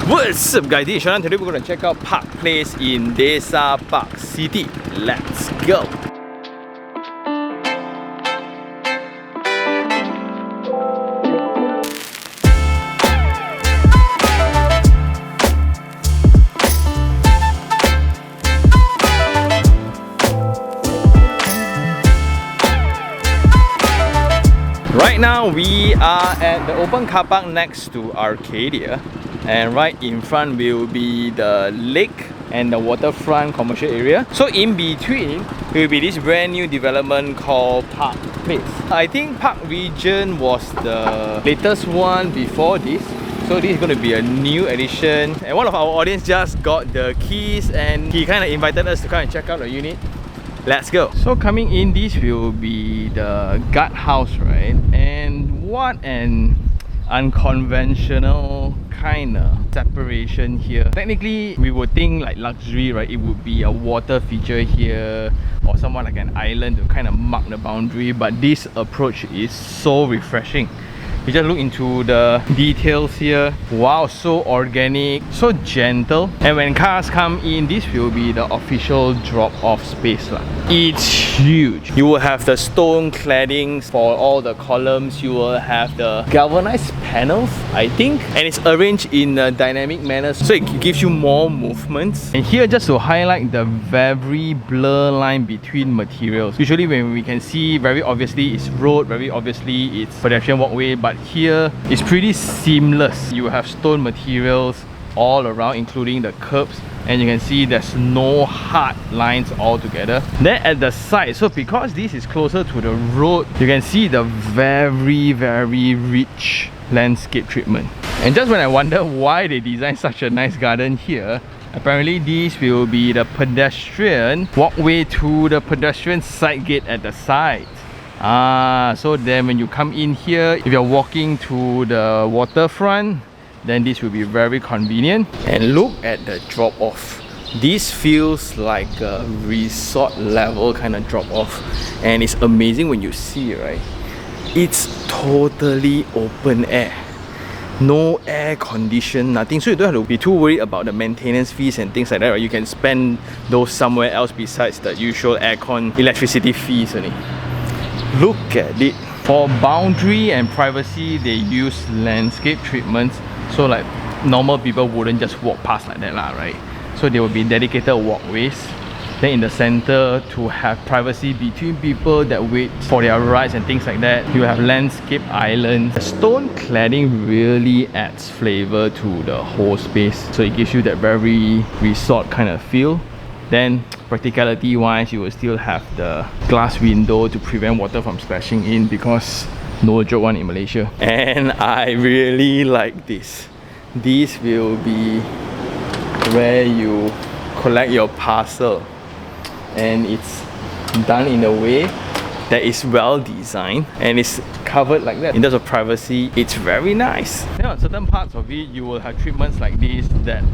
What's up guys, this is Shanan. Today we're going to check out Park Place in Desa Parkcity. Let's go! Right now we are at the open car park next to Arcadia, and right in front will be the lake and the waterfront commercial area. So in between will be this brand new development called Park Place. I think Park Region was the latest one before this, so this is going to be a new addition. And one of our audience just got the keys and he kind of invited us to come and check out the unit. Let's go. So coming in, this will be the guardhouse, right? And what an unconventional kind of separation here. Technically, we would think like luxury, right? It would be a water feature here or somewhat like an island to kind of mark the boundary. But this approach is so refreshing. You just look into the details here. Wow, so organic, so gentle. And when cars come in, this will be the official drop-off space lah. It's huge. You will have the stone claddings for all the columns. You will have the galvanized panels, I think. And it's arranged in a dynamic manner, so it gives you more movements. And here, just to highlight the very blur line between materials. Usually when we can see, very obviously it's road, very obviously it's pedestrian walkway, but here it's pretty seamless. You have stone materials all around, including the curbs, and you can see there's no hard lines altogether. Then at the side, so because this is closer to the road, you can see the very rich landscape treatment. And just when I wonder why they designed such a nice garden here, apparently this will be the pedestrian walkway to the pedestrian side gate at the side. So then when you come in here, if you're walking to the waterfront, then this will be very convenient. And look at the drop off. This feels like a resort level kind of drop off, and it's amazing when you see it, right? It's totally open air. No air condition, nothing, so you don't have to be too worried about the maintenance fees and things like that, right? You can spend those somewhere else besides the usual aircon electricity fees only. Look at it. For boundary and privacy, they use landscape treatments, so like normal people wouldn't just walk past like that lah, right? So there will be dedicated walkways. Then in the center, to have privacy between people that wait for their rides and things like that, you have landscape islands. The stone cladding really adds flavor to the whole space, so it gives you that very resort kind of feel. Then practicality wise, you will still have the glass window to prevent water from splashing in, because no joke one in Malaysia. And I really like this. This will be where you collect your parcel, and it's done in a way that is well designed and it's covered like that. In terms of privacy, it's very nice. Then on certain parts of it, you will have treatments like this that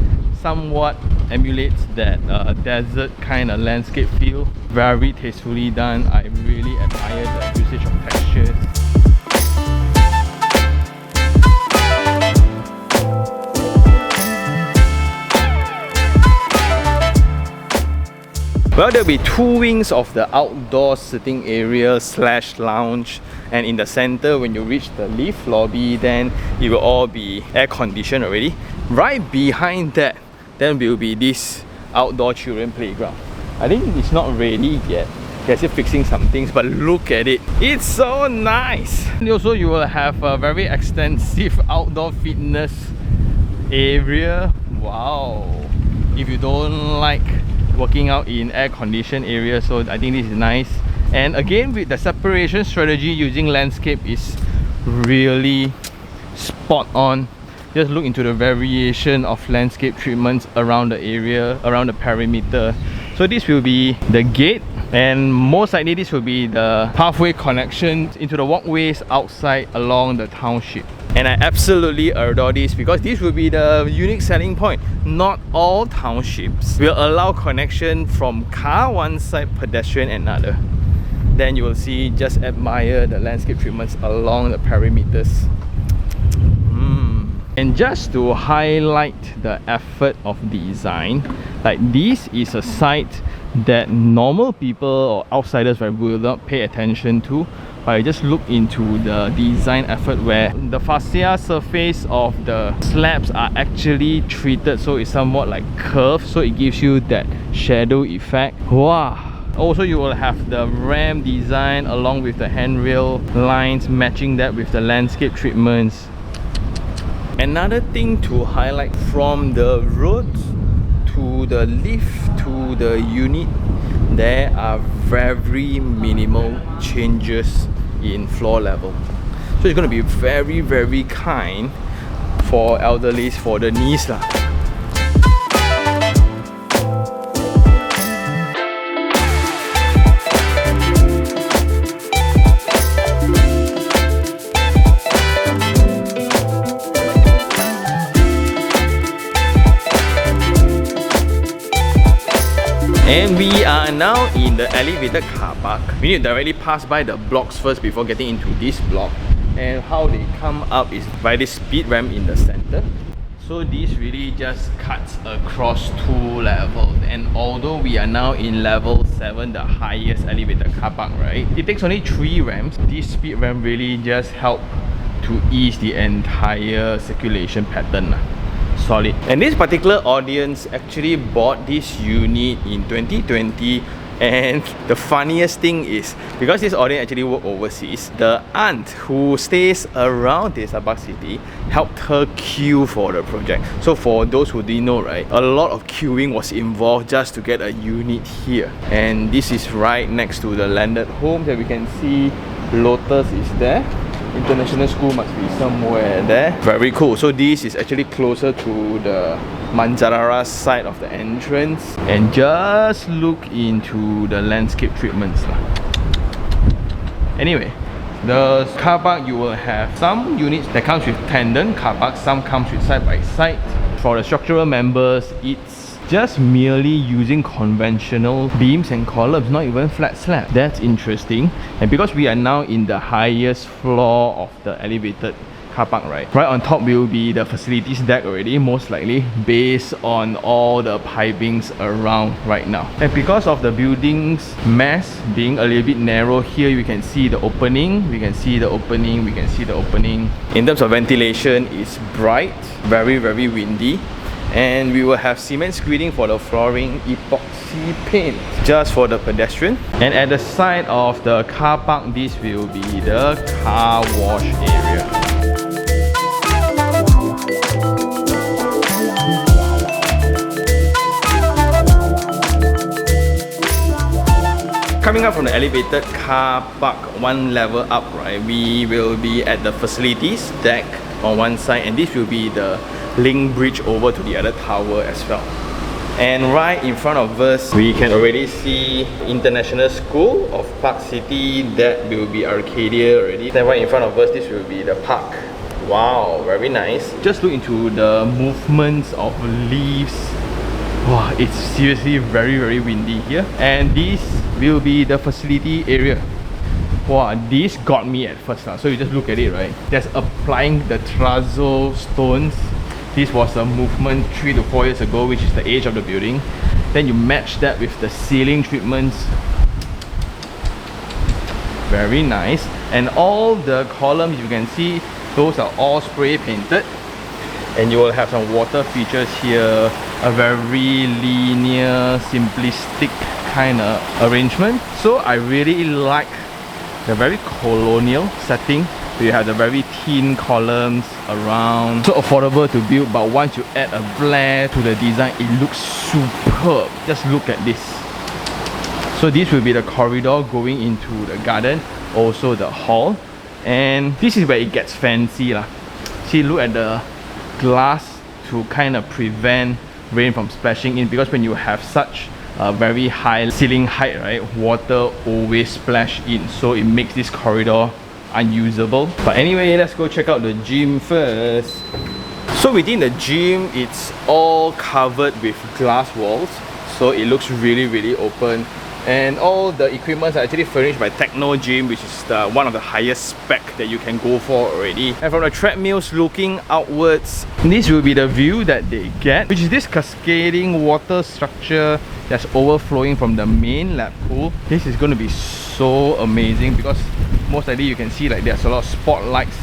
somewhat emulates that desert kind of landscape feel. Very tastefully done. I really admire the usage of textures. Well, there'll be two wings of the outdoor sitting area / lounge, and in the center, when you reach the lift lobby, then it will all be air conditioned already. Right behind that, then will be this outdoor children playground. I think it's not ready yet. They're still fixing some things, but look at it. It's so nice. And also you will have a very extensive outdoor fitness area. Wow. If you don't like working out in air-conditioned areas, so I think this is nice. And again, with the separation strategy using landscape is really spot on. Just look into the variation of landscape treatments around the area, around the perimeter. So this will be the gate, and most likely this will be the pathway connection into the walkways outside along the township. And I absolutely adore this, because this will be the unique selling point. Not all townships will allow connection from car one side, pedestrian another. Then you will see, just admire the landscape treatments along the perimeters. And just to highlight the effort of design, like this is a site that normal people or outsiders will not pay attention to, but I just look into the design effort where the fascia surface of the slabs are actually treated so it's somewhat like curved, so it gives you that shadow effect. Wow! Also, you will have the ramp design along with the handrail lines, matching that with the landscape treatments. Another thing to highlight, from the roads to the lift to the unit, there are very minimal changes in floor level. So it's going to be very kind for elderlies, for the knees lah. And we are now in the elevated car park. We need to directly pass by the blocks first before getting into this block. And how they come up is by this speed ramp in the center. So this really just cuts across 2 levels. And although we are now in level 7, the highest elevated car park, right? It takes only 3 ramps. This speed ramp really just help to ease the entire circulation pattern. Solid. And this particular audience actually bought this unit in 2020, and the funniest thing is, because this audience actually work overseas, the aunt who stays around Desa Parkcity helped her queue for the project. So for those who didn't know, right, a lot of queuing was involved just to get a unit here. And this is right next to the landed home that we can see. Lotus is there. International school must be somewhere there. Very cool. So this is actually closer to the Manjararas side of the entrance. And just look into the landscape treatments lah. Anyway, the car park, you will have some units that comes with tandem car park, some comes with side by side. For the structural members, it's just merely using conventional beams and columns, not even flat slab. That's interesting. And because we are now in the highest floor of the elevated car park, right on top will be the facilities deck already, most likely, based on all the pipings around right now. And because of the building's mass being a little bit narrow, here you can see the opening, we can see the opening, we can see the opening. In terms of ventilation, it's bright, very windy. And we will have cement screening for the flooring, epoxy paint just for the pedestrian. And at the side of the car park, this will be the car wash area. Coming up from the elevated car park, 1 level up, right, we will be at the facilities deck on one side, and this will be the link bridge over to the other tower as well. And right in front of us, we can already see International School of Parkcity. That will be Arcadia already. Then right in front of us, this will be the park. Wow, very nice. Just look into the movements of leaves. Wow, it's seriously very windy here. And this will be the facility area. Wow, this got me at first. So you just look at it, right? Just applying the terrazzo stones. This was a movement 3 to 4 years ago, which is the age of the building. Then you match that with the ceiling treatments. Very nice. And all the columns, you can see, those are all spray painted. And you will have some water features here. A very linear, simplistic kind of arrangement. So I really like the very colonial setting. So you have the very thin columns around, so affordable to build, but once you add a flair to the design, it looks superb. Just look at this. So this will be the corridor going into the garden, also the hall. And this is where it gets fancy lah. See, look at the glass to kind of prevent rain from splashing in, because when you have such a very high ceiling height, right, water always splash in, so it makes this corridor unusable. But anyway, let's go check out the gym first. So within the gym, it's all covered with glass walls, so it looks really open. And all the equipment are actually furnished by Techno Gym, which is one of the highest spec that you can go for already. And from the treadmills looking outwards, this will be the view that they get, which is this cascading water structure that's overflowing from the main lap pool. This is going to be so amazing because most likely you can see like there's a lot of spotlights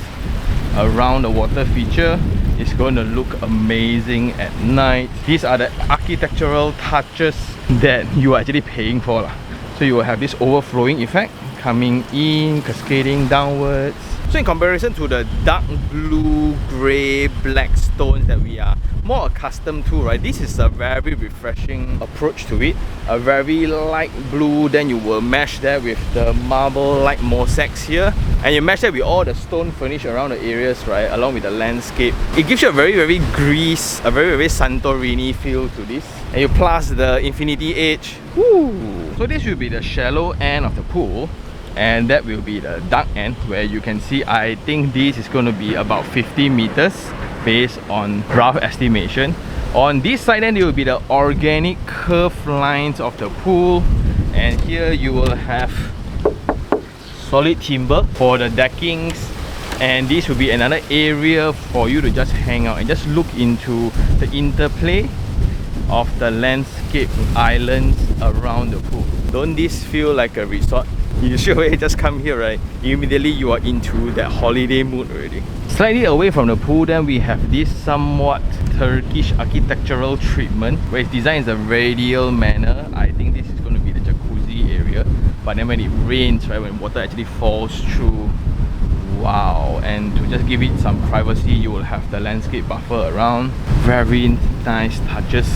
around the water feature. It's going to look amazing at night. These are the architectural touches that you are actually paying for lah. So you will have this overflowing effect coming in, cascading downwards. So in comparison to the dark blue, grey, black stones that we are more accustomed to, right, this is a very refreshing approach to it. A very light blue, then you will mesh that with the marble light mosaics here, and you mesh that with all the stone furnish around the areas, right, along with the landscape. It gives you a very Greece, a very Santorini feel to this. And you plus the infinity edge. Woo! So this will be the shallow end of the pool, and that will be the dark end, where you can see, I think this is going to be about 50 meters based on rough estimation. On this side then, it will be the organic curved lines of the pool, and here you will have solid timber for the deckings, and this will be another area for you to just hang out and just look into the interplay of the landscape islands around the pool. Don't this feel like a resort? You sure just come here, right? Immediately you are into that holiday mood already. Slightly away from the pool, then we have this somewhat Turkish architectural treatment where it's designed in a radial manner. I think this is going to be the jacuzzi area. But then when it rains, right, when water actually falls through, wow. And to just give it some privacy, you will have the landscape buffer around. Very nice touches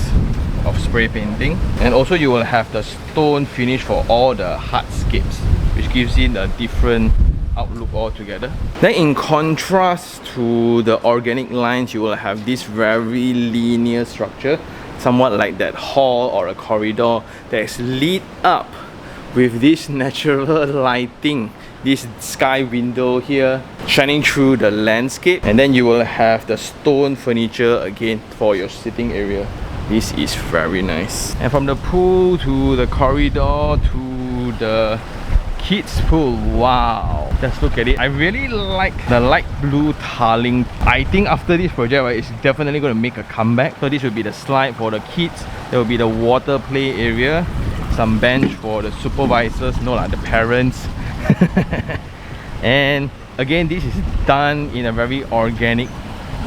of spray painting, and also you will have the stone finish for all the hardscapes, which gives it a different outlook altogether. Then in contrast to the organic lines, you will have this very linear structure, somewhat like that hall or a corridor that is lit up with this natural lighting, this sky window here shining through the landscape. And then you will have the stone furniture again for your sitting area. This is very nice. And from the pool to the corridor to the kids pool, wow, just look at it. I really like the light blue tiling. I think after this project, right, it's definitely going to make a comeback. So this will be the slide for the kids, there will be the water play area, some bench for the supervisors, no lah, the parents. And again, this is done in a very organic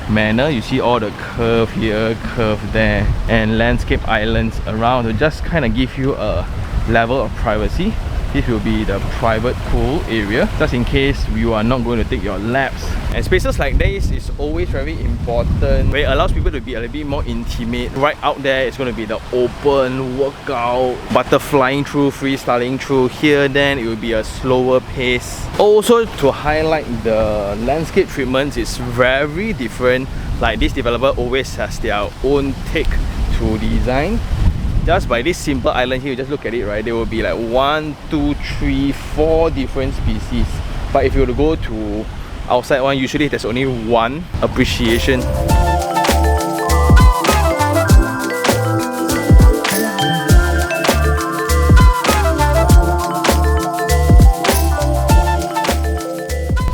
manner. You see all the curve here, curve there, and landscape islands around to just kind of give you a level of privacy. This will be the private pool area, just in case you are not going to take your laps. And spaces like this is always very important, where it allows people to be a little bit more intimate. Right out there, it's going to be the open workout, butterflying through, freestyling through. Here then, it will be a slower pace. Also, to highlight the landscape treatments, is very different. Like this developer always has their own take to design. Just by this simple island here, you just look at it, right, there will be like 1, 2, 3, 4 different species. But if you were to go to outside one, usually there's only one appreciation.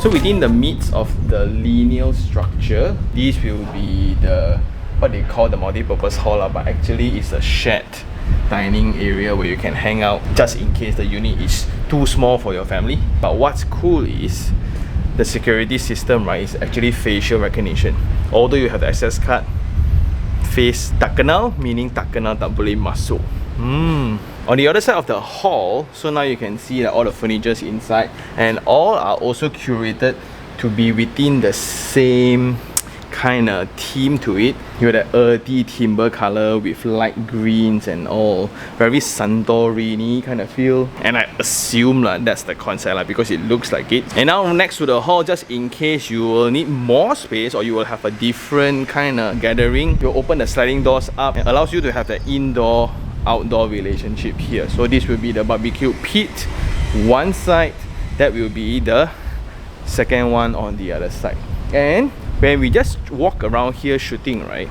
So within the midst of the lineal structure, this will be the what they call the multi-purpose hall, but actually it's a shared dining area where you can hang out just in case the unit is too small for your family. But what's cool is the security system, right, is actually facial recognition. Although you have the access card, face tak kenal, meaning tak kenal tak boleh masuk. On the other side of the hall, so now you can see that all the furnitures inside, and all are also curated to be within the same kind of theme to it. You have that earthy timber color with light greens and all, very Santorini kind of feel. And I assume that's the concept because it looks like it. And now next to the hall, just in case you will need more space or you will have a different kind of gathering, you open the sliding doors up and allows you to have the indoor outdoor relationship here. So this will be the barbecue pit one side, that will be the second one on the other side. And when we just walk around here shooting, right,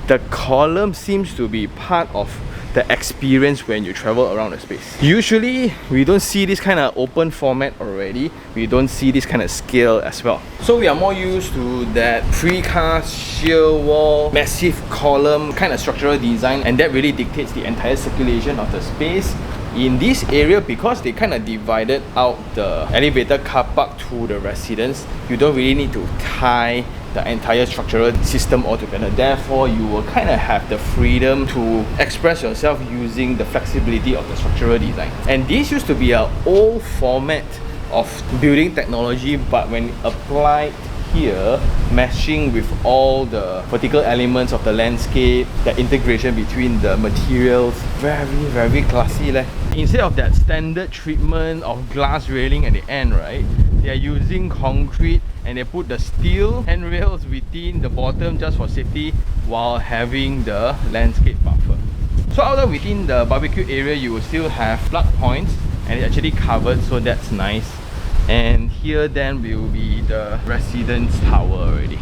the column seems to be part of the experience when you travel around the space. Usually, we don't see this kind of open format already. We don't see this kind of scale as well. So we are more used to that precast sheer wall, massive column kind of structural design, and that really dictates the entire circulation of the space. In this area, because they kind of divided out the elevator car park to the residents, you don't really need to tie the entire structural system altogether. Therefore, you will kind of have the freedom to express yourself using the flexibility of the structural design. And this used to be an old format of building technology, but when applied here, meshing with all the vertical elements of the landscape, the integration between the materials, very classy leh. Instead of that standard treatment of glass railing at the end, right, they are using concrete and they put the steel handrails within the bottom just for safety while having the landscape buffer. So although within the barbecue area you will still have plug points and it's actually covered, so that's nice. And here then will be the residence tower already.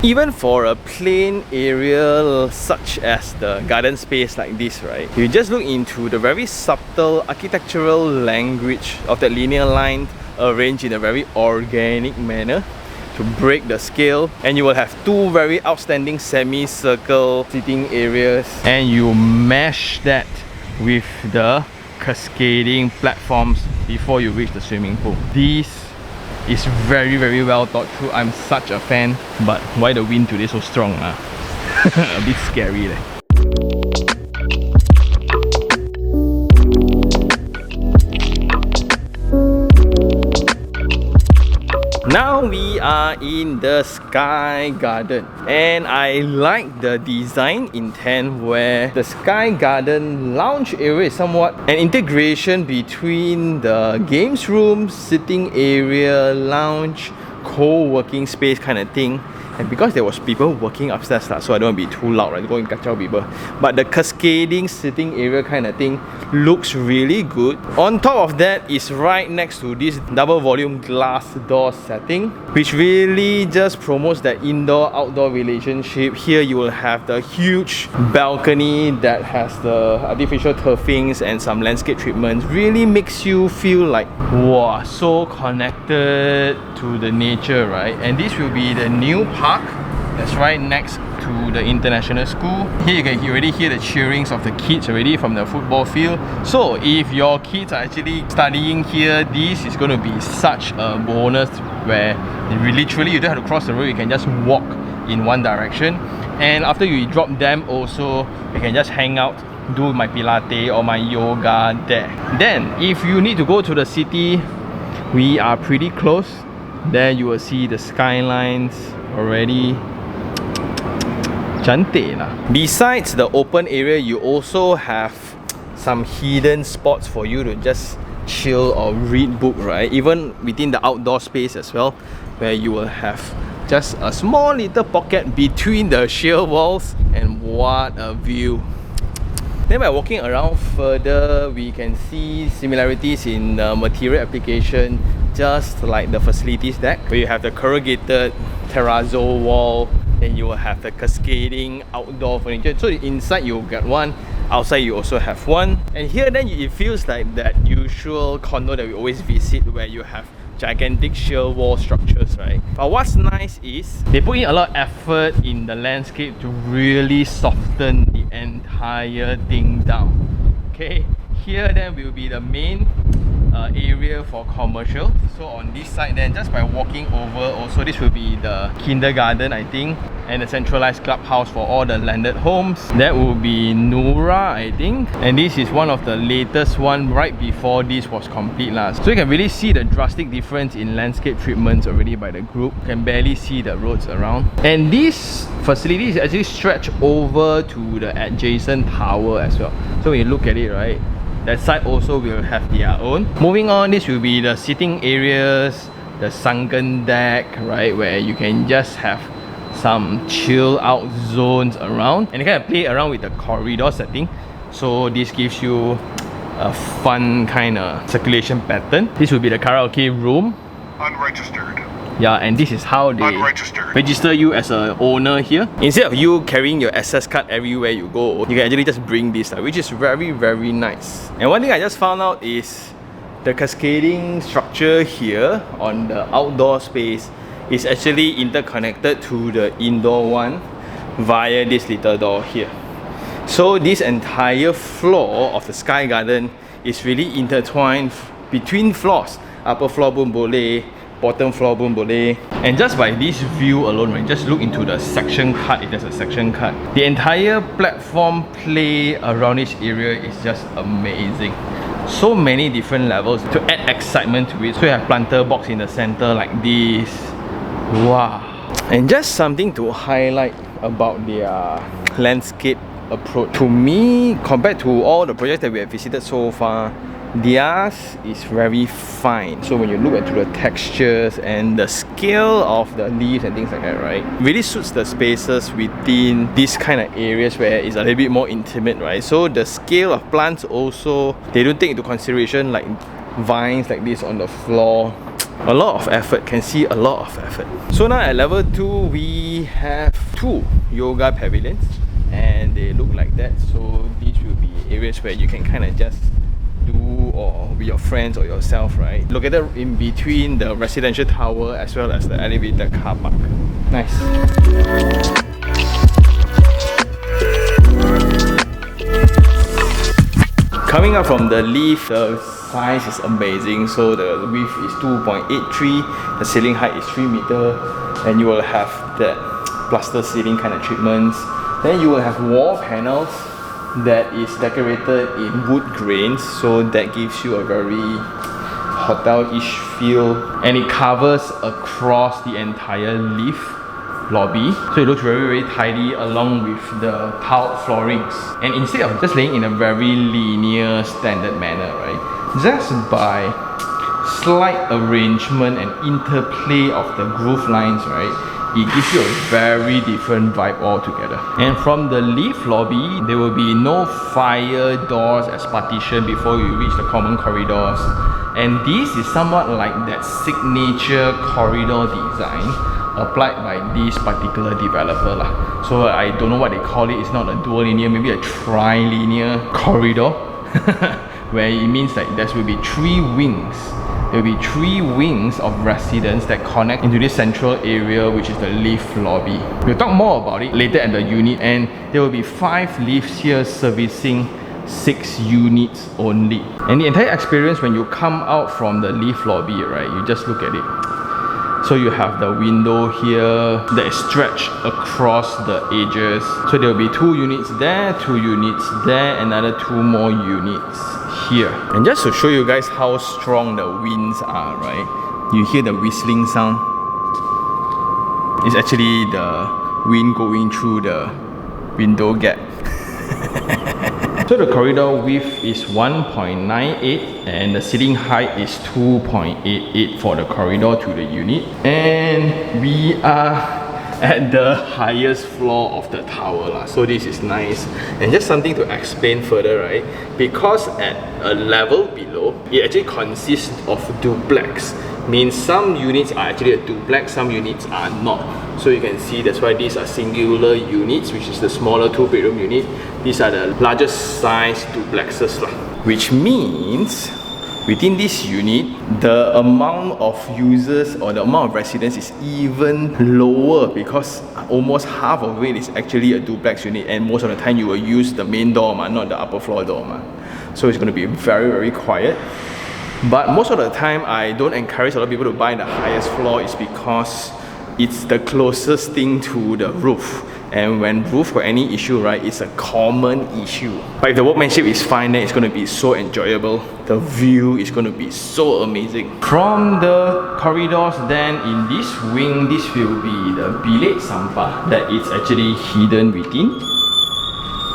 Even for a plain area such as the garden space like this, right, you just look into the very subtle architectural language of the linear line arranged in a very organic manner to break the scale, and you will have two very outstanding semicircle sitting areas, and you mesh that with the cascading platforms before you reach the swimming pool. This is very well thought through. I'm such a fan, but why the wind today so strong? A bit scary leh. Now we are in the Sky Garden, and I like the design intent where the Sky Garden lounge area is somewhat an integration between the games room, sitting area, lounge, co-working space kind of thing. And because there was people working upstairs, so I don't want to be too loud, right? Go and catch out people. But the cascading sitting area kind of thing looks really good. On top of that is right next to this double volume glass door setting, which really just promotes that indoor-outdoor relationship. Here you will have the huge balcony that has the artificial turfings and some landscape treatments. Really makes you feel like, wow, so connected to the nature, right? And this will be the new park that's right next to the international school. Here you can already hear the cheerings of the kids already from the football field. So if your kids are actually studying here, this is going to be such a bonus where literally you don't have to cross the road, you can just walk in one direction. And after you drop them also, you can just hang out, do my Pilates or my yoga there. Then if you need to go to the city, we are pretty close. There you will see the skylines already. Cantik lah. Besides the open area, you also have some hidden spots for you to just chill or read book, right? Even within the outdoor space as well, where you will have just a small little pocket between the sheer walls, and what a view. Then by walking around further, we can see similarities in material application, just like the facilities deck, where you have the corrugated terrazzo wall, then you will have the cascading outdoor furniture. So inside you get one, outside you also have one. And here then it feels like that usual condo that we always visit, where you have gigantic sheer wall structures, right? But what's nice is they put in a lot of effort in the landscape to really soften the entire thing down. Okay, here then will be the main area for commercial. So on this side then, just by walking over, also this will be the kindergarten, I think, and the centralized clubhouse for all the landed homes. That will be Nura, I think, and this is one of the latest one right before this was complete last. So you can really see the drastic difference in landscape treatments already by the group. You can barely see the roads around, and this facility is actually stretched over to the adjacent tower as well. So when you look at it, right, that side also will have their own. Moving on, this will be the sitting areas, the sunken deck, right, where you can just have some chill out zones around, and you kind of play around with the corridor setting. So this gives you a fun kind of circulation pattern. This will be the karaoke room. Unregistered. Yeah, and this is how they register you as an owner here. Instead of you carrying your access card everywhere you go, you can actually just bring this, which is very, very nice. And one thing I just found out is the cascading structure here on the outdoor space is actually interconnected to the indoor one via this little door here. So this entire floor of the Sky Garden is really intertwined between floors. Upper floor pun boleh, bottom floor pun boleh. And just by this view alone, right, just look into the section cut, if there's a section cut. The entire platform play around this area is just amazing. So many different levels to add excitement to it. So you have planter box in the center like this. Wow. And just something to highlight about their landscape approach. To me, compared to all the projects that we have visited so far, theirs is very fine. So when you look into the textures and the scale of the leaves and things like that, right, really suits the spaces within these kind of areas where it's a little bit more intimate, right? So the scale of plants also, they don't take into consideration like vines like this on the floor. A lot of effort, can see a lot of effort. So now at level 2, we have 2 yoga pavilions and they look like that. So these will be areas where you can kind of just do or with your friends or yourself, right? Located in between the residential tower as well as the elevated car park. Nice. Coming up from the lift, the size is amazing. So the width is 2.83, the ceiling height is 3 meters, and you will have that plaster ceiling kind of treatments. Then you will have wall panels that is decorated in wood grains, so that gives you a very hotel-ish feel, and it covers across the entire lift lobby, so it looks very, very tidy along with the tiled floorings. And instead of just laying in a very linear standard manner, right, just by slight arrangement and interplay of the groove lines, right, it gives you a very different vibe altogether. And from the lift lobby, there will be no fire doors as partition before you reach the common corridors. And this is somewhat like that signature corridor design applied by this particular developer lah. So I don't know what they call it. It's not a dual linear, maybe a trilinear corridor where it means that there will be 3 wings. There will be 3 wings of residents that connect into this central area, which is the lift lobby. We'll talk more about it later at the unit, and there will be 5 lifts here servicing 6 units only. And the entire experience when you come out from the lift lobby, right, you just look at it. So you have the window here that is stretched across the edges. So there will be 2 units there, 2 units there, another 2 more units here. And just to show you guys how strong the winds are, right? You hear the whistling sound. It's actually the wind going through the window gap. So the corridor width is 1.98 and the ceiling height is 2.88 for the corridor to the unit. And we are at the highest floor of the tower, so this is nice. And just something to explain further, right? Because at a level below, it actually consists of duplex. Means some units are actually a duplex, some units are not. So you can see that's why these are singular units, which is the smaller 2-bedroom unit. These are the largest size duplexes, which means within this unit, the amount of users or the amount of residents is even lower because almost half of it is actually a duplex unit, and most of the time you will use the main door, not the upper floor door. So it's going to be very, very quiet. But most of the time, I don't encourage a lot of people to buy the highest floor is because it's the closest thing to the roof. And when roof got any issue, right, it's a common issue. But if the workmanship is fine, then it's going to be so enjoyable. The view is going to be so amazing. From the corridors then, in this wing, this will be the bilik sampah that is actually hidden within.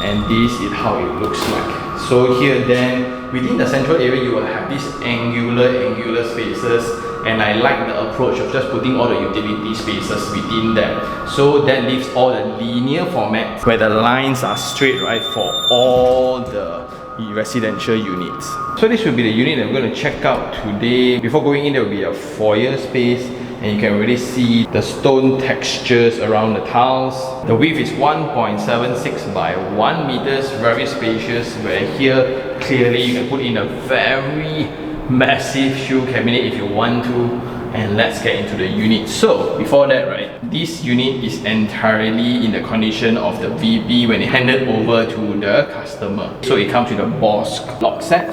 And this is how it looks like. So here then, within the central area, you will have these angular spaces. And I like the approach of just putting all the utility spaces within them. So that leaves all the linear formats where the lines are straight, right, for all the residential units. So this will be the unit that we're going to check out today. Before going in, there will be a foyer space. and you can already see the stone textures around the tiles. The width is 1.76 by 1 meters, very spacious, where here clearly you can put in a very massive shoe cabinet if you want to. And let's get into the unit. So before that, right, this unit is entirely in the condition of the VP when it handed over to the customer. So it comes with a Bosch lock set.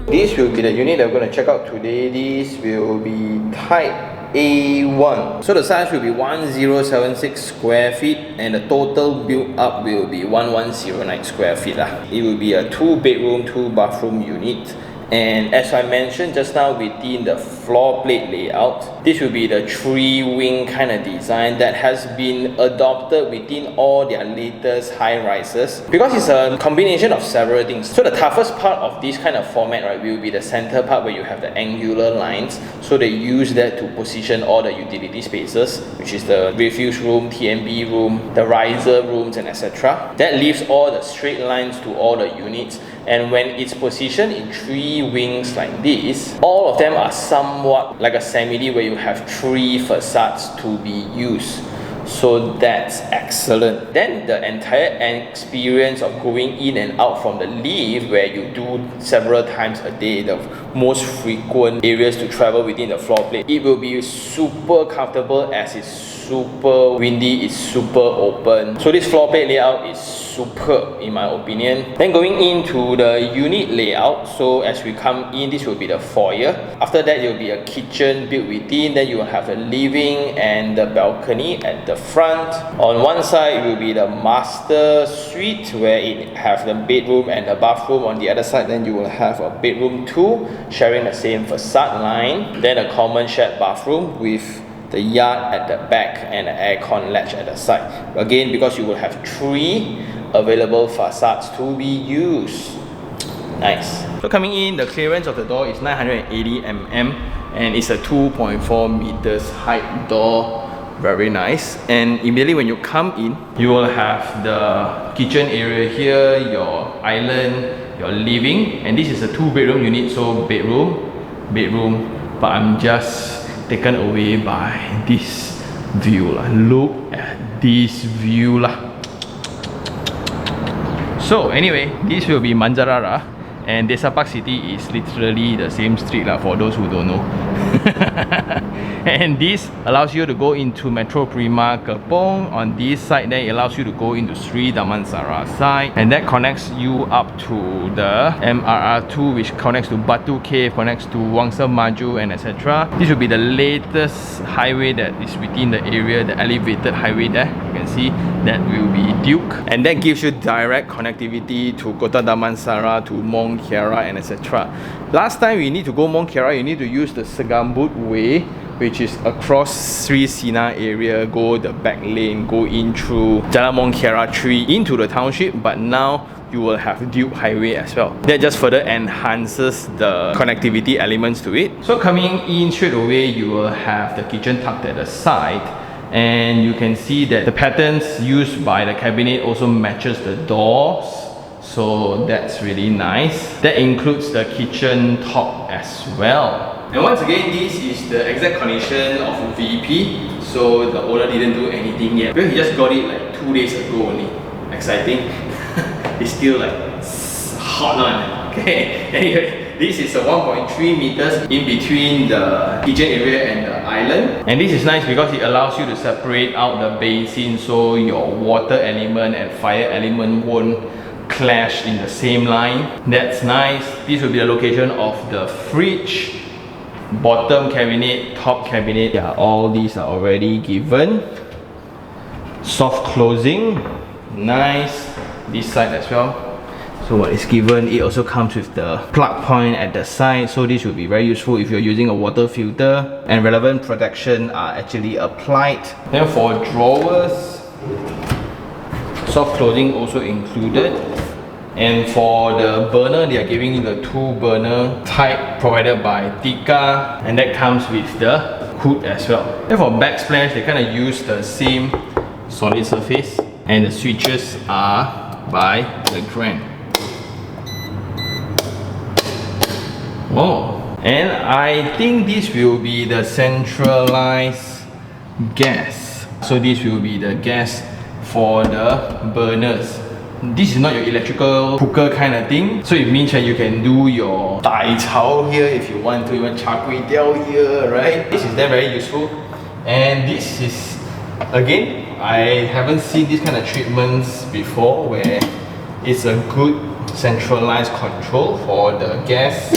This will be the unit that we're going to check out today. This will be type A1. So the size will be 1076 square feet and the total built up will be 1109 square feet. It will be a 2-bedroom, 2-bathroom unit. And as I mentioned just now, within the floor plate layout, this will be the 3-wing kind of design that has been adopted within all their latest high-rises, because it's a combination of several things. So the toughest part of this kind of format, right, will be the center part where you have the angular lines. So they use that to position all the utility spaces, which is the refuse room, TMB room, the riser rooms, and etc. That leaves all the straight lines to all the units. And when it's positioned in 3 wings like this, all of them are somewhat like a semi where you have 3 facades to be used. So that's excellent. Then the entire experience of going in and out from the lift, where you do several times a day, the most frequent areas to travel within the floor plate, it will be super comfortable as it's super windy, it's super open. So this floor plate layout is superb in my opinion. Then going into the unit layout, so as we come in, this will be the foyer. After that, there will be a kitchen built within. Then you will have the living and the balcony at the front. On one side, it will be the master suite where it has the bedroom and the bathroom. On the other side, then you will have a bedroom 2 sharing the same facade line. Then a common shared bathroom with the yard at the back and an aircon latch at the side. Again, because you will have 3 available facades to be used. Nice. So coming in, the clearance of the door is 980 mm and it's a 2.4 meters height door. Very nice. And immediately when you come in, you will have the kitchen area here, your island, your living, and this is a 2-bedroom unit, so bedroom, but I'm just taken away by this view. Look at this view. So anyway, this will be Manjarara, and Desa Parkcity is literally the same street for those who don't know. And this allows you to go into Metro Prima Kepong. On this side, then it allows you to go into Sri Damansara side, and that connects you up to the MRR2, which connects to Batu Cave, connects to Wangsa Maju, and etc. This will be the latest highway that is within the area, the elevated highway there. You can see that will be Duke, and that gives you direct connectivity to Kota Damansara, to Mont Kiara, and etc. Last time we need to go Mont Kiara, you need to use the Segambut Way, which is across Sri Sina area, go the back lane, go in through Jalan Mont Kiara 3 into the township, but now you will have Duke Highway as well. That just further enhances the connectivity elements to it. So coming in straight away, you will have the kitchen tucked at the side, and you can see that the patterns used by the cabinet also matches the doors. So that's really nice. That includes the kitchen top as well. And once again, this is the exact condition of VP. So the owner didn't do anything yet, because he just got it like 2 days ago only. Exciting. It's still like hot on. Okay. Anyway, this is a 1.3 meters in between the kitchen area and the island. And this is nice because it allows you to separate out the basin, so your water element and fire element won't clash in the same line. That's nice. This will be the location of the fridge, bottom cabinet, top cabinet. Yeah, all these are already given. Soft closing, nice. This side as well. So what is given, it also comes with the plug point at the side, so this will be very useful if you're using a water filter, and relevant protection are actually applied. Then for drawers, soft closing also included. And for the burner, they are giving you the 2-burner type provided by Tika, and that comes with the hood as well. Then for backsplash, they kind of use the same solid surface and the switches are by the grand. Oh, and I think this will be the centralized gas. So this will be the gas for the burners. This is not your electrical cooker kind of thing. So it means that you can do your dai chao here if you want to, even char kway teow here, right? This is very useful. And this is, again, I haven't seen this kind of treatments before where it's a good centralized control for the gas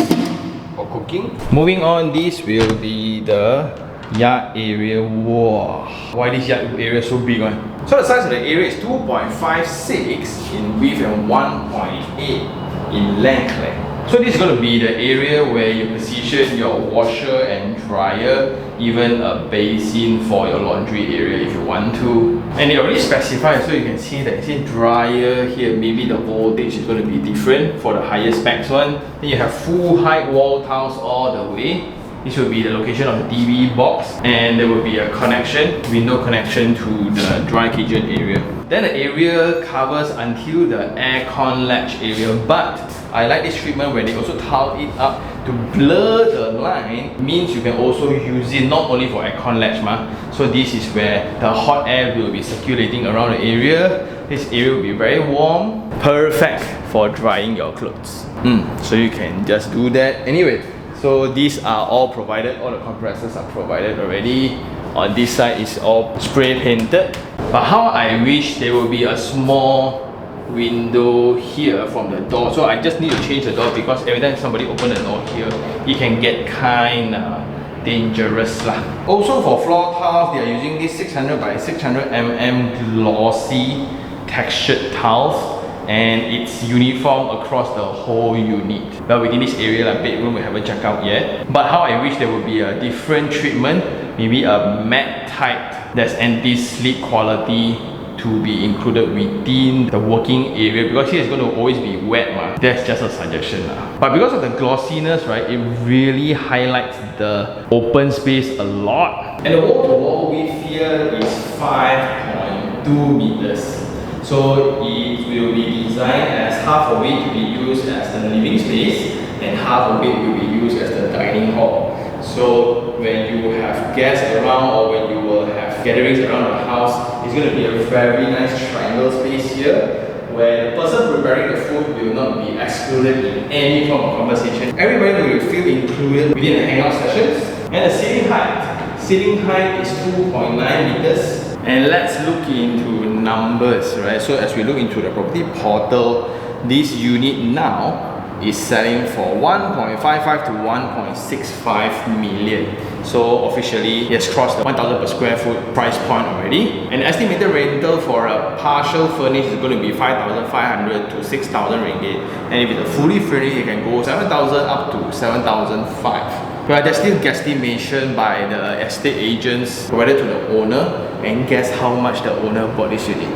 for cooking. Moving on, this will be the yard area. Wow, why this yard area so big one? So the size of the area is 2.56 in width and 1.8 in length. So this is going to be the area where you position your washer and dryer, even a basin for your laundry area if you want to. And it already specifies, so you can see that it's in dryer here. Maybe the voltage is going to be different for the higher specs one. Then you have full height wall tiles all the way. This will be the location of the TV box, and there will be a connection, window connection to the dry kitchen area. Then the area covers until the aircon latch area, but I like this treatment where they also tile it up to blur the line. Means you can also use it not only for aircon latch so this is where the hot air will be circulating around the area. This area will be very warm, perfect for drying your clothes. So you can just do that. Anyway, so these are all provided, all the compressors are provided already. On this side is all spray painted. But how I wish there will be a small window here from the door. So I just need to change the door because every time somebody opens the door here, it can get kind of dangerous lah. Also for floor tiles, they are using this 600 by 600 mm glossy textured tiles. And it's uniform across the whole unit. But within this area, like bedroom, we haven't checked out yet. But how I wish there would be a different treatment, maybe a matte type that's anti-slip quality to be included within the working area, because here it's going to always be wet. That's just a suggestion. But because of the glossiness, right, it really highlights the open space a lot. And the wall-to-wall width here is 5.2 meters. So it will be designed as half of it to be used as the living space and half of it will be used as the dining hall. So when you have guests around or when you will have gatherings around the house, it's going to be a very nice triangle space here where the person preparing the food will not be excluded in any form of conversation. Everybody will feel included within the hangout sessions. And the ceiling height is 2.9 meters. And let's look into numbers, right? So as we look into the property portal, this unit now is selling for 1.55 to 1.65 million. So officially, it has crossed the 1,000 per square foot price point already. And the estimated rental for a partial furnished is going to be 5,500 to 6,000 ringgit. And if it's a fully furnished, it can go 7,000 up to 7,500. But there's still guesstimation by the estate agents provided to the owner, and guess how much the owner bought this unit.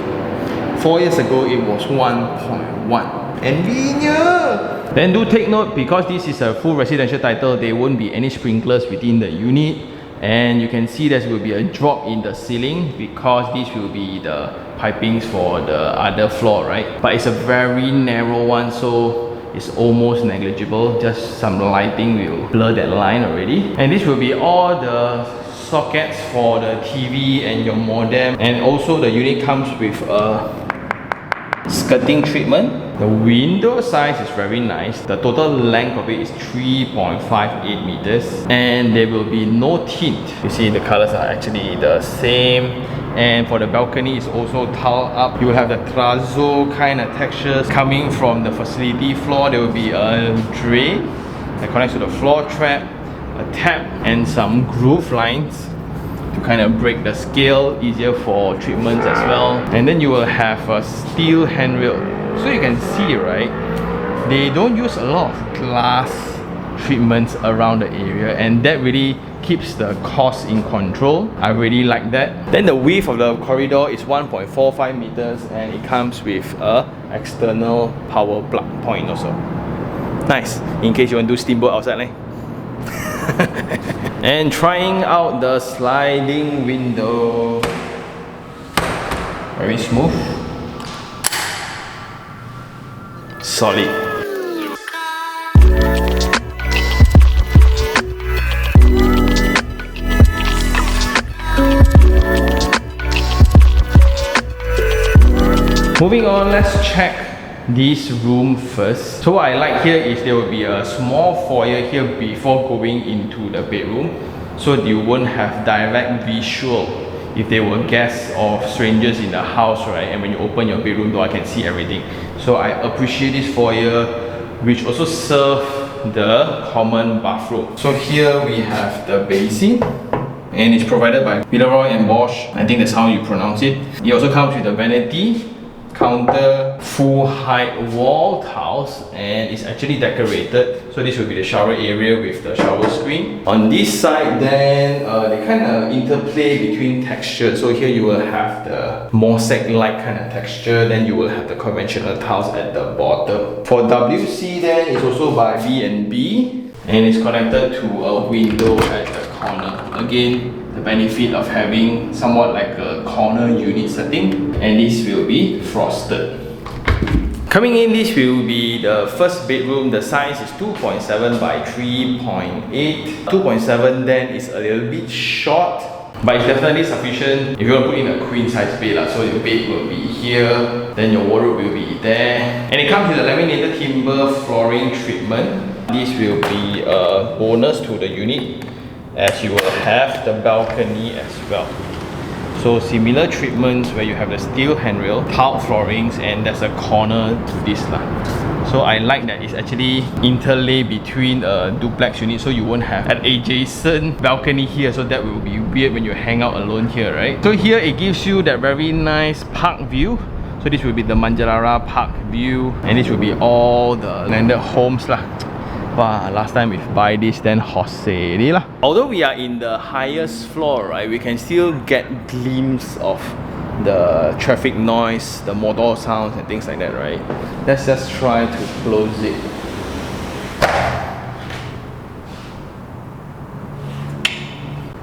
4 years ago, it was 1.1. Envious! Then do take note, because this is a full residential title, there won't be any sprinklers within the unit. And you can see there will be a drop in the ceiling because this will be the pipings for the other floor, right? But it's a very narrow one, so it's almost negligible. Just some lighting will blur that line already. And this will be all the sockets for the TV and your modem. And also the unit comes with a skirting treatment. The window size is very nice. The total length of it is 3.58 meters. And there will be no tint. You see the colors are actually the same. And for the balcony, it's also tiled up. You will have the terrazzo kind of textures coming from the facility floor. There will be a drain that connects to the floor trap, a tap, and some groove lines to kind of break the scale, easier for treatments as well. And then you will have a steel handrail. So you can see, right, they don't use a lot of glass treatments around the area, and that really keeps the cost in control. I really like that. Then the width of the corridor is 1.45 meters, and it comes with a external power plug point also. Nice, in case you want to do steamboat outside. And trying out the sliding window. Very smooth. Solid. Moving on, let's check this room first. So what I like here is there will be a small foyer here before going into the bedroom, so you won't have direct visual if there were guests or strangers in the house, right? And when you open your bedroom door, I can see everything. So I appreciate this foyer, which also serves the common bathroom. So here we have the basin, and it's provided by Villeroy and Bosch. I think that's how you pronounce it. It also comes with a vanity, counter, full height wall tiles, and it's actually decorated. So this will be the shower area with the shower screen. On this side then, they kind of interplay between textures. So here you will have the mosaic-like kind of texture, then you will have the conventional tiles at the bottom. For WC then, it's also by B&B, and it's connected to a window at the corner. Again, the benefit of having somewhat like a corner unit setting, and this will be frosted. Coming in, this will be the first bedroom. The size is 2.7 by 3.8. 2.7 then is a little bit short, but it's definitely sufficient if you want to put in a queen size bed. So your bed will be here, then your wardrobe will be there, and it comes with a laminated timber flooring treatment. This will be a bonus to the unit, as you will have the balcony as well. So similar treatments where you have the steel handrail, tiled floorings, and there's a corner to this lah. So I like that it's actually interlay between a duplex unit, so you won't have an adjacent balcony here, so that will be weird when you hang out alone here, right? So here it gives you that very nice park view. So this will be the Manjalara Park view, and this will be all the landed homes lah. Wow, last time we buy this, then Jose lah. Although we are in the highest floor, right, we can still get glimpse of the traffic noise, the motor sounds and things like that, right? Let's just try to close it.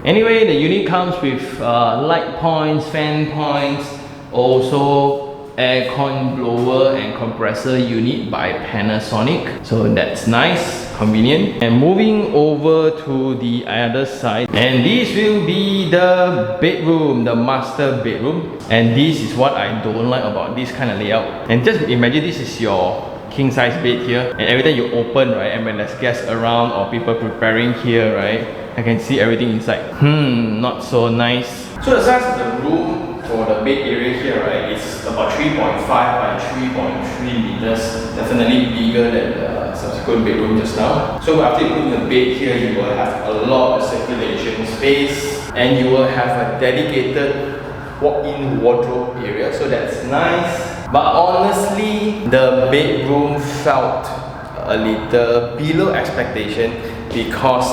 Anyway, the unit comes with light points, fan points, also aircon blower and compressor unit by Panasonic, so that's nice, convenient. And moving over to the other side, and this will be the bedroom, the master bedroom. And this is what I don't like about this kind of layout. And just imagine this is your king size bed here, and every time you open, right, and when there's guests around or people preparing here, right, I can see everything inside. Not so nice. So the size of the room for the bed area here, right, it's about 3.5 by 3.3 meters. Definitely bigger than the subsequent bedroom just now. So after you put the bed here, you will have a lot of circulation space, and you will have a dedicated walk-in wardrobe area, so that's nice. But honestly, the bedroom felt a little below expectation because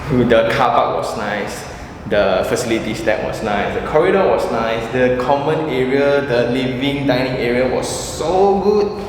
the car park was nice, the facilities that was nice, the corridor was nice, the common area, the living dining area was so good.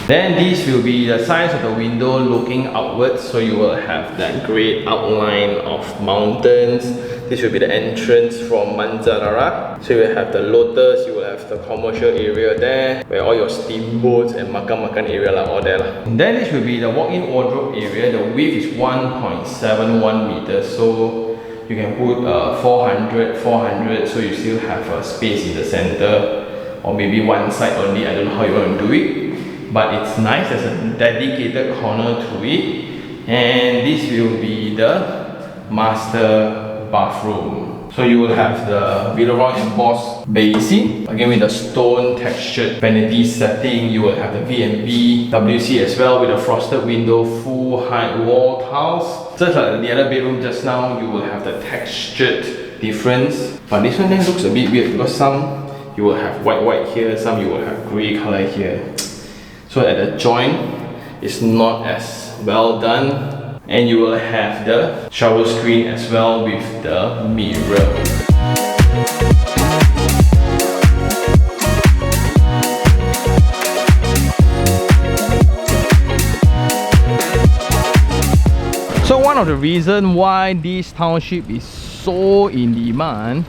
Then this will be the size of the window looking outwards, so you will have that great outline of mountains. This will be the entrance from Manjalara. So you will have the lotus, you will have the commercial area there, where all your steamboats and makan area are all there lah. And then this will be the walk-in wardrobe area. The width is 1.71 meters, so you can put 400, so you still have a space in the center, or maybe one side only. I don't know how you want to do it, but it's nice. There's a dedicated corner to it. And this will be the master bathroom. So you will have the Villeroy embossed basin, again with the stone textured vanity setting. You will have the V&B WC as well with a frosted window, full height wall tiles. Just like the other bedroom just now, you will have the textured difference. But this one then looks a bit weird because some you will have white here, some you will have grey color here. So at the joint, it's not as well done. And you will have the shower screen as well with the mirror. So one of the reasons why this township is so in demand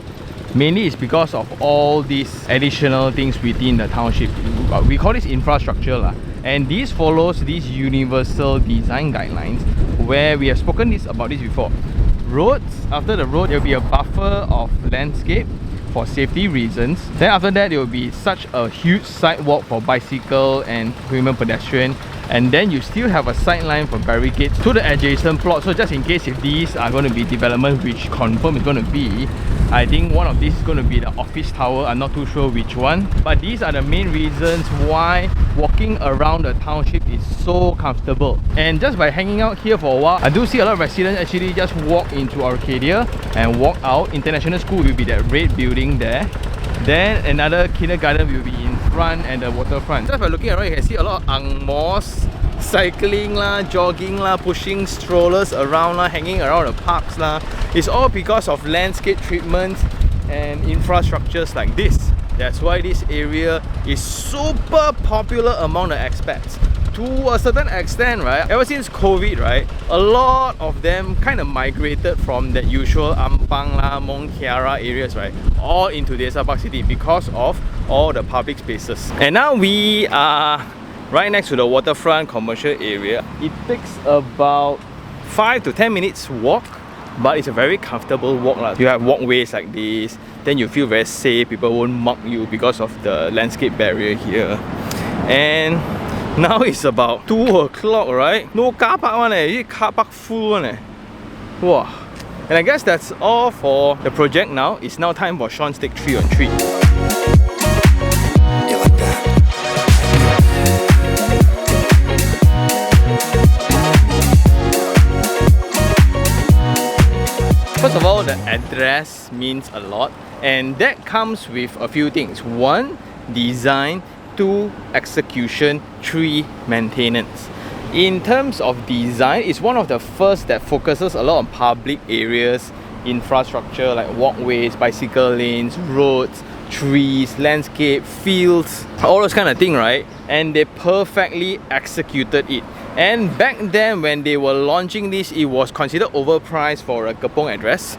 Mainly it's because of all these additional things within the township. We call this infrastructure lah. And this follows these universal design guidelines where we have spoken about this before. Roads, after the road there will be a buffer of landscape for safety reasons. Then after that there will be such a huge sidewalk for bicycle and human pedestrian. And then you still have a sideline for barricades to the adjacent plot. So just in case if these are going to be development, which confirm is going to be, I think one of these is going to be the office tower. I'm not too sure which one. But these are the main reasons why walking around the township is so comfortable. And just by hanging out here for a while, I do see a lot of residents actually just walk into Arcadia and walk out. International School will be that red building there. Then another kindergarten will be in front and the waterfront. Just by looking around, you can see a lot of ang mohs cycling lah, jogging lah, pushing strollers around lah, hanging around the parks lah. It's all because of landscape treatments and infrastructures like this. That's why this area is super popular among the expats. To a certain extent, right, ever since COVID, right, a lot of them kind of migrated from the usual Ampang lah, Mont Kiara areas, right, all into Desa Parkcity because of all the public spaces. And now we are right next to the waterfront commercial area. It takes about 5 to 10 minutes walk, but it's a very comfortable walk lah. You have walkways like this, then you feel very safe, people won't mug you because of the landscape barrier here. And now it's about 2 o'clock, right? No car park one eh, car park full one eh. Wow. And I guess that's all for the project now. It's now time for Sean's Take 3 on 3. First of all, the address means a lot, and that comes with a few things. 1, design. 2, execution. 3, maintenance. In terms of design, it's one of the first that focuses a lot on public areas, infrastructure like walkways, bicycle lanes, roads, trees, landscape, fields, all those kind of thing, right? And they perfectly executed it. And back then when they were launching this, it was considered overpriced for a Kepong address.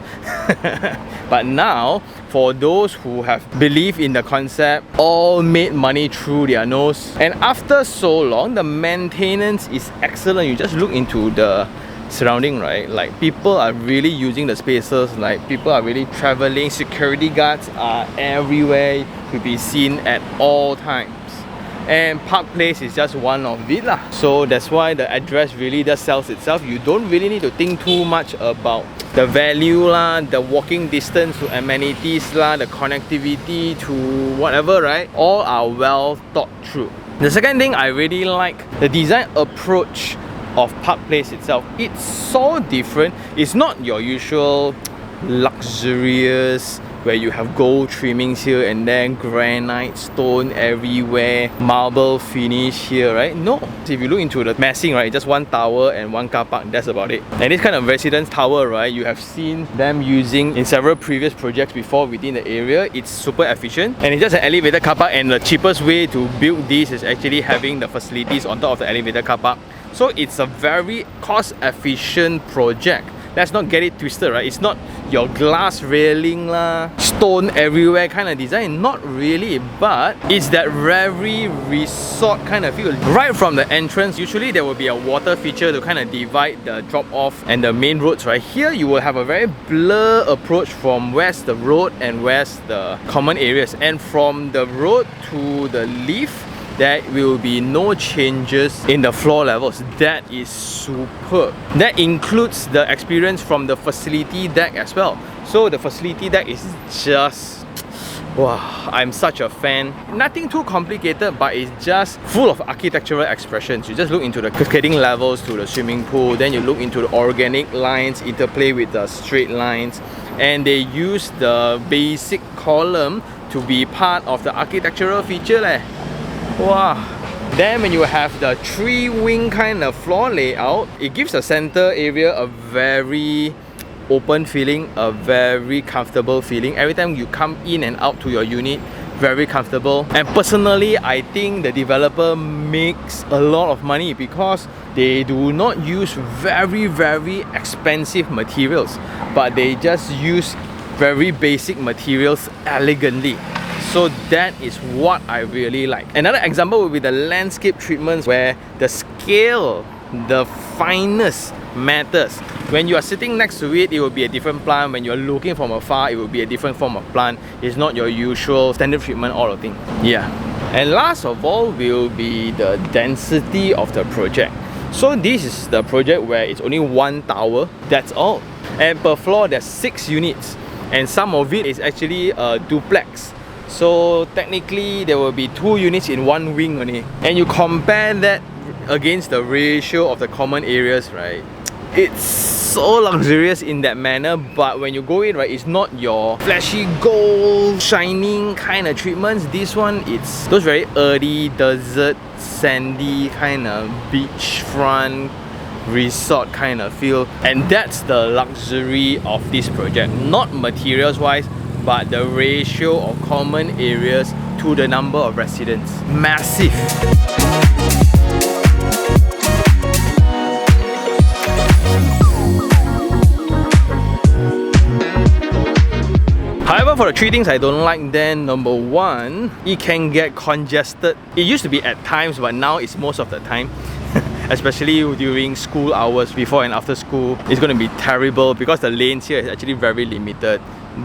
But now, for those who have believed in the concept, all made money through their nose. And after so long, the maintenance is excellent. You just look into the surrounding, right? Like people are really using the spaces, like people are really traveling, security guards are everywhere to be seen at all times. And Park Place is just one of it lah. So that's why the address really does sells itself. You don't really need to think too much about the value lah, the walking distance to amenities lah, the connectivity to whatever, right? All are well thought through. The second thing I really like, the design approach of Park Place itself. It's so different. It's not your usual luxurious where you have gold trimmings here and then granite stone everywhere, marble finish here, right? No. If you look into the massing, right, just one tower and one car park, that's about it. And this kind of residence tower, right, you have seen them using in several previous projects before within the area. It's super efficient and it's just an elevated car park, and the cheapest way to build this is actually having the facilities on top of the elevated car park. So it's a very cost efficient project. Let's not get it twisted, right? It's not your glass railing lah, stone everywhere kind of design. Not really, but it's that very resort kind of feel. Right from the entrance, usually there will be a water feature to kind of divide the drop off and the main roads, right? Here you will have a very blur approach from where's the road and where's the common areas. And from the road to the lift, there will be no changes in the floor levels. That is superb. That includes the experience from the facility deck as well. So the facility deck is just, wow, I'm such a fan. Nothing too complicated, but it's just full of architectural expressions. You just look into the cascading levels to the swimming pool, then you look into the organic lines, interplay with the straight lines, and they use the basic column to be part of the architectural feature leh. Wow. Then when you have the 3-wing kind of floor layout, it gives the center area a very open feeling, a very comfortable feeling. Every time you come in and out to your unit, very comfortable. And personally, I think the developer makes a lot of money because they do not use very expensive materials, but they just use very basic materials elegantly. So that is what I really like. Another example would be the landscape treatments, where the scale, the fineness matters. When you are sitting next to it, it will be a different plant. When you are looking from afar, it will be a different form of plant. It's not your usual standard treatment, all of thing. Yeah. And last of all will be the density of the project. So this is the project where it's only one tower, that's all. And per floor there's 6 units. And some of it is actually a duplex. So technically there will be 2 units in one wing only. And you compare that against the ratio of the common areas, right? It's so luxurious in that manner, but when you go in, right, it's not your flashy gold shining kind of treatments. This one, it's those very earthy, desert, sandy kind of beachfront resort kind of feel. And that's the luxury of this project, not materials wise, but the ratio of common areas to the number of residents. Massive. However, for the 3 things I don't like, then number 1, it can get congested. It used to be at times, but now it's most of the time. Especially during school hours, before and after school, it's going to be terrible because the lanes here is actually very limited.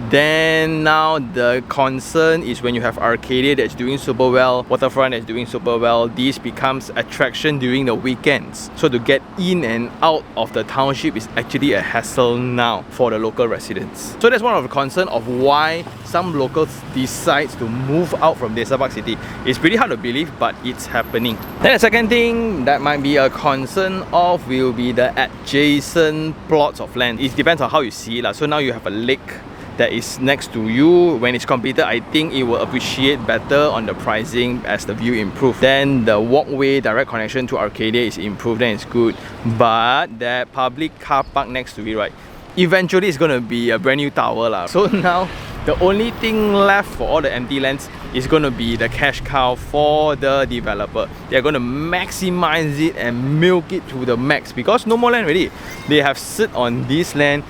Then now the concern is when you have Arcadia that's doing super well, Waterfront that's doing super well, this becomes attraction during the weekends. So to get in and out of the township is actually a hassle now for the local residents. So that's one of the concerns of why some locals decide to move out from Desa Parkcity. It's pretty hard to believe, but it's happening. Then the second thing that might be a concern of will be the adjacent plots of land. It depends on how you see it. So now you have a lake that is next to you. When it's completed, I think it will appreciate better on the pricing as the view improves. Then the walkway direct connection to Arcadia is improved, then it's good. But that public car park next to it, right, eventually it's gonna be a brand new tower lah. So now the only thing left for all the empty lands is gonna be the cash cow for the developer. They're gonna maximize it and milk it to the max because no more land already. They have sit on this land,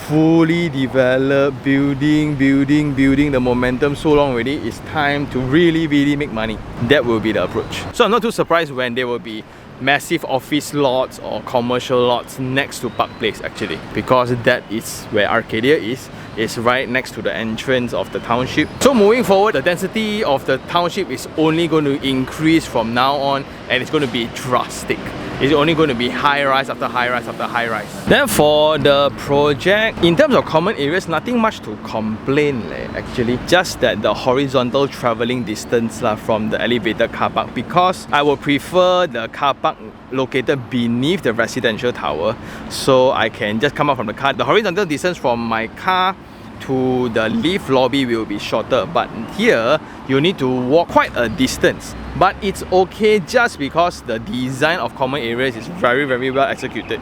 fully developed, building the momentum so long already. It's time to really make money. That will be the approach. So I'm not too surprised when there will be massive office lots or commercial lots next to Park Place actually, because that is where Arcadia is. It's right next to the entrance of the township. So moving forward, the density of the township is only going to increase from now on, and it's going to be drastic. It's only going to be high rise after high rise after high rise. Then for the project, in terms of common areas, nothing much to complain actually. Just that the horizontal travelling distance from the elevated car park, because I would prefer the car park located beneath the residential tower, so I can just come out from the car. The horizontal distance from my car to the lift lobby will be shorter, but here you need to walk quite a distance. But it's okay just because the design of common areas is very well executed.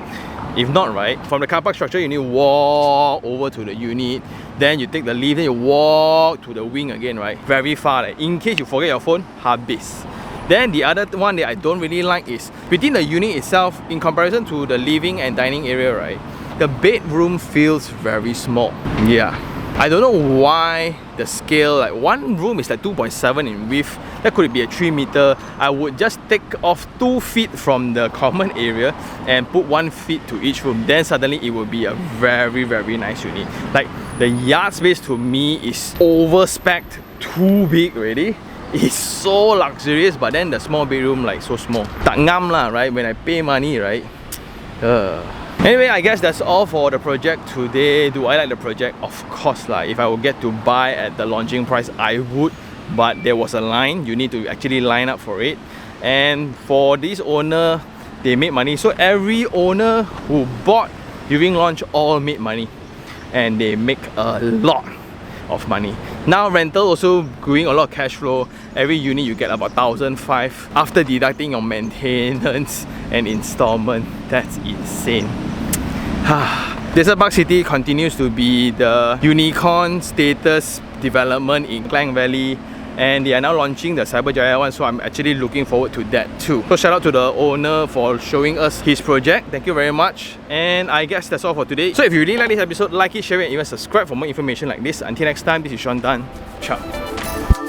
If not, right, from the car park structure you need to walk over to the unit, then you take the lift, then you walk to the wing again, right? Very far. In case you forget your phone, habis. Then the other one that I don't really like is within the unit itself, in comparison to the living and dining area, right, the bedroom feels very small. Yeah, I don't know why the scale, like one room is like 2.7 in width. That could be a 3 meter. I would just take off 2 feet from the common area and put 1 feet to each room. Then suddenly it will be a very nice unit. Like the yard space to me is over-specced, too big already. It's so luxurious, but then the small bedroom like so small. Tak ngam lah, right? When I pay money, right? Anyway, I guess that's all for the project today. Do I like the project? Of course lah. If I would get to buy at the launching price, I would. But there was a line. You need to actually line up for it. And for this owner, they made money. So every owner who bought during launch all made money. And they make a lot of money. Now rental also doing a lot of cash flow. Every unit you get about 1,500 after deducting your maintenance and installment. That's insane. Desa Parkcity continues to be the unicorn status development in Klang Valley. and they are now launching the Cyberjaya one, so I'm actually looking forward to that too. So shout out to the owner for showing us his project. Thank you very much. And I guess that's all for today. So if you really like this episode, like it, share it, and even subscribe for more information like this. Until next time, this is Sean Tan. Ciao.